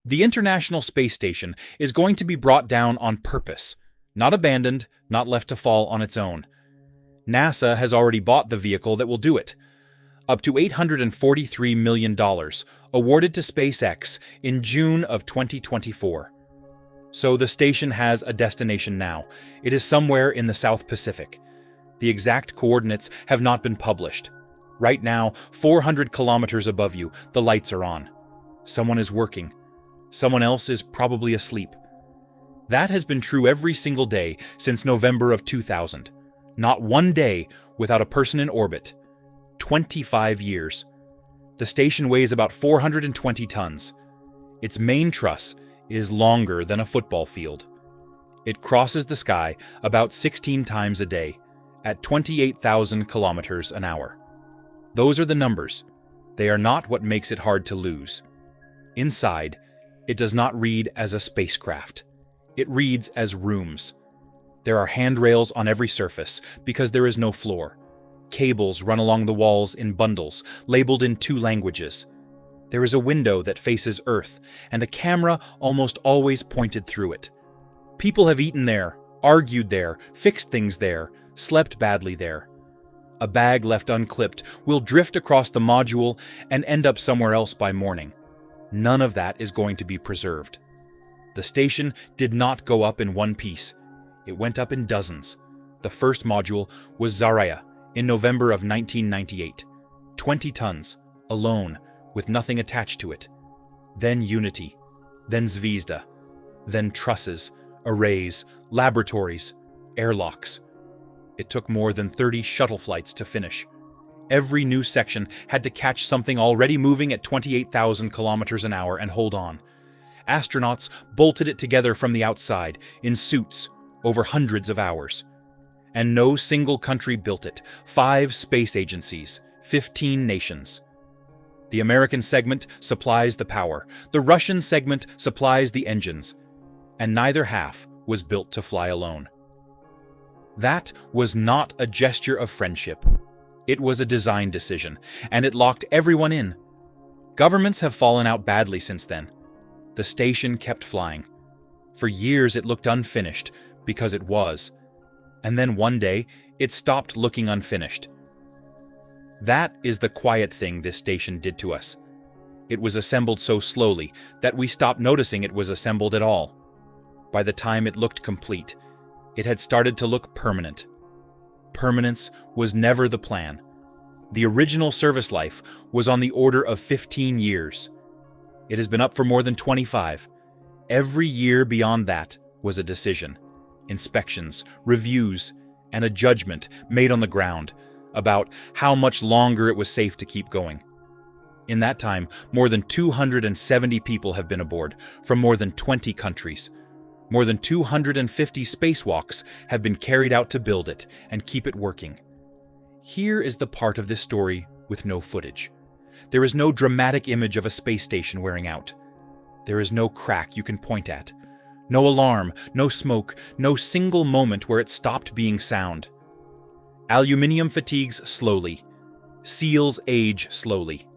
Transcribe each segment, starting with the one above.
The International Space Station is going to be brought down on purpose, not abandoned, not left to fall on its own. NASA has already bought the vehicle that will do it. Up to $843 million awarded to SpaceX in June of 2024. So the station has a destination now. It is somewhere in the South Pacific. The exact coordinates have not been published. Right now, 400 kilometers above you, the lights are on. Someone is working. Someone else is probably asleep. That has been true every single day since November of 2000. Not one day without a person in orbit. 25 years. The station weighs about 420 tons. Its main truss is longer than a football field. It crosses the sky about 16 times a day at 28,000 kilometers an hour. Those are the numbers. They are not what makes it hard to lose. Inside, it does not read as a spacecraft. It reads as rooms. There are handrails on every surface because there is no floor. Cables run along the walls in bundles, labeled in 2 languages. There is a window that faces Earth, and a camera almost always pointed through it. People have eaten there, argued there, fixed things there, slept badly there. A bag left unclipped will drift across the module and end up somewhere else by morning. None of that is going to be preserved. The station did not go up in one piece. It went up in dozens. The first module was Zarya in November of 1998. 20 tons, alone, with nothing attached to it. Then Unity, then Zvezda, then trusses, arrays, laboratories, airlocks. It took more than 30 shuttle flights to finish. Every new section had to catch something already moving at 28,000 kilometers an hour and hold on. Astronauts bolted it together from the outside, in suits, over hundreds of hours. And no single country built it. 5 space agencies, 15 nations. The American segment supplies the power. The Russian segment supplies the engines. And neither half was built to fly alone. That was not a gesture of friendship. It was a design decision, and it locked everyone in. Governments have fallen out badly since then. The station kept flying. For years it looked unfinished, because it was. And then one day, it stopped looking unfinished. That is the quiet thing this station did to us. It was assembled so slowly that we stopped noticing it was assembled at all. By the time it looked complete, it had started to look permanent. Permanence was never the plan. The original service life was on the order of 15 years. It has been up for more than 25. Every year beyond that was a decision, inspections, reviews, and a judgment made on the ground about how much longer it was safe to keep going. In that time, more than 270 people have been aboard from more than 20 countries. More than 250 spacewalks have been carried out to build it and keep it working. Here is the part of this story with no footage. There is no dramatic image of a space station wearing out. There is no crack you can point at. No alarm, no smoke, no single moment where it stopped being sound. Aluminium fatigues slowly. Seals age slowly.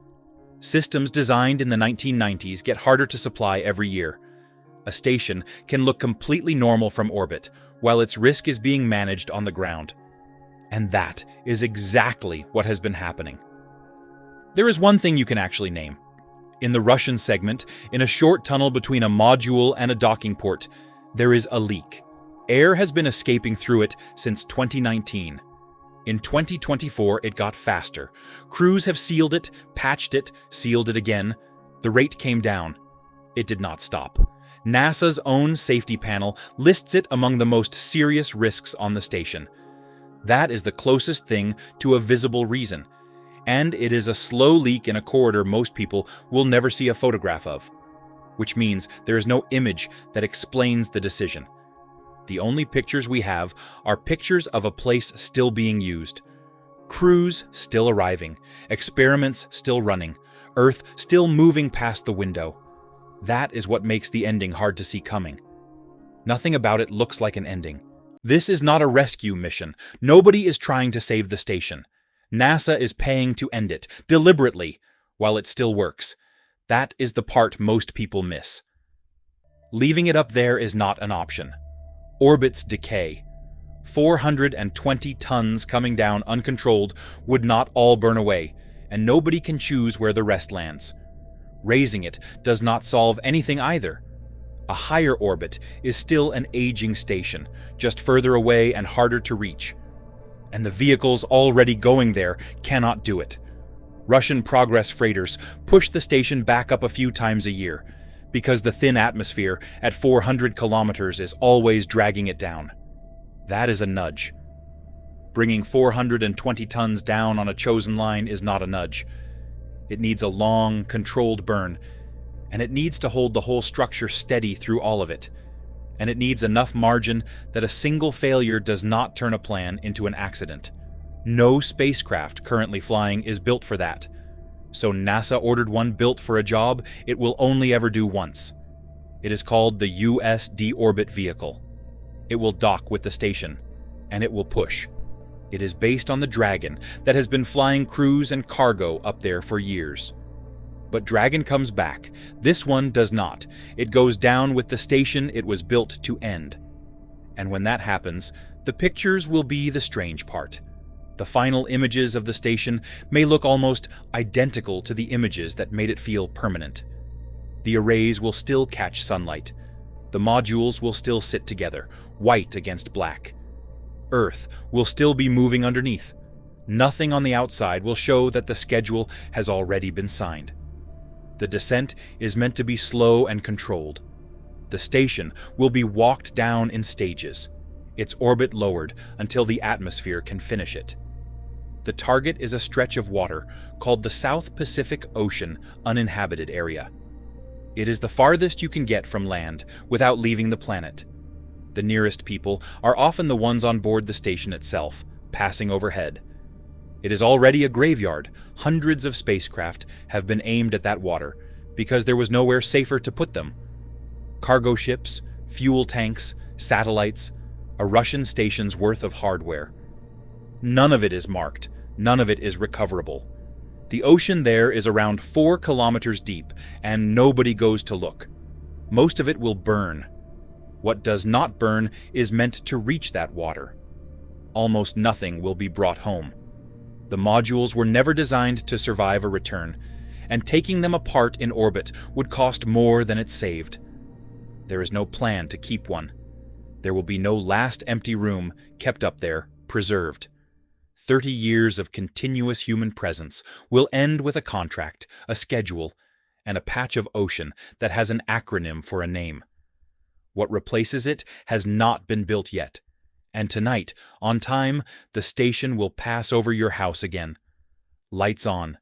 Systems designed in the 1990s get harder to supply every year. A station can look completely normal from orbit, while its risk is being managed on the ground. And that is exactly what has been happening. There is one thing you can actually name. In the Russian segment, in a short tunnel between a module and a docking port, there is a leak. Air has been escaping through it since 2019. In 2024, it got faster. Crews have sealed it, patched it, sealed it again. The rate came down. It did not stop. NASA's own safety panel lists it among the most serious risks on the station. That is the closest thing to a visible reason, and it is a slow leak in a corridor most people will never see a photograph of, which means there is no image that explains the decision. The only pictures we have are pictures of a place still being used. Crews still arriving, experiments still running, Earth still moving past the window. That is what makes the ending hard to see coming. Nothing about it looks like an ending. This is not a rescue mission. Nobody is trying to save the station. NASA is paying to end it, deliberately, while it still works. That is the part most people miss. Leaving it up there is not an option. Orbits decay. 420 tons coming down uncontrolled would not all burn away, and nobody can choose where the rest lands. Raising it does not solve anything either. A higher orbit is still an aging station, just further away and harder to reach. And the vehicles already going there cannot do it. Russian Progress freighters push the station back up a few times a year, because the thin atmosphere at 400 kilometers is always dragging it down. That is a nudge. Bringing 420 tons down on a chosen line is not a nudge. It needs a long, controlled burn, and it needs to hold the whole structure steady through all of it. And it needs enough margin that a single failure does not turn a plan into an accident. No spacecraft currently flying is built for that. So NASA ordered one built for a job it will only ever do once. It is called the U.S. Deorbit Vehicle. It will dock with the station, and it will push. It is based on the Dragon that has been flying crews and cargo up there for years. But Dragon comes back. This one does not. It goes down with the station it was built to end. And when that happens, the pictures will be the strange part. The final images of the station may look almost identical to the images that made it feel permanent. The arrays will still catch sunlight. The modules will still sit together, white against black. Earth will still be moving underneath. Nothing on the outside will show that the schedule has already been signed. The descent is meant to be slow and controlled. The station will be walked down in stages, its orbit lowered until the atmosphere can finish it. The target is a stretch of water called the South Pacific Ocean Uninhabited Area. It is the farthest you can get from land without leaving the planet. The nearest people are often the ones on board the station itself, passing overhead. It is already a graveyard. Hundreds of spacecraft have been aimed at that water because there was nowhere safer to put them. Cargo ships, fuel tanks, satellites, a Russian station's worth of hardware. None of it is marked. None of it is recoverable. The ocean there is around 4 kilometers deep, and nobody goes to look. Most of it will burn. What does not burn is meant to reach that water. Almost nothing will be brought home. The modules were never designed to survive a return, and taking them apart in orbit would cost more than it saved. There is no plan to keep one. There will be no last empty room kept up there, preserved. 30 years of continuous human presence will end with a contract, a schedule, and a patch of ocean that has an acronym for a name. What replaces it has not been built yet, and tonight, on time, the station will pass over your house again. Lights on,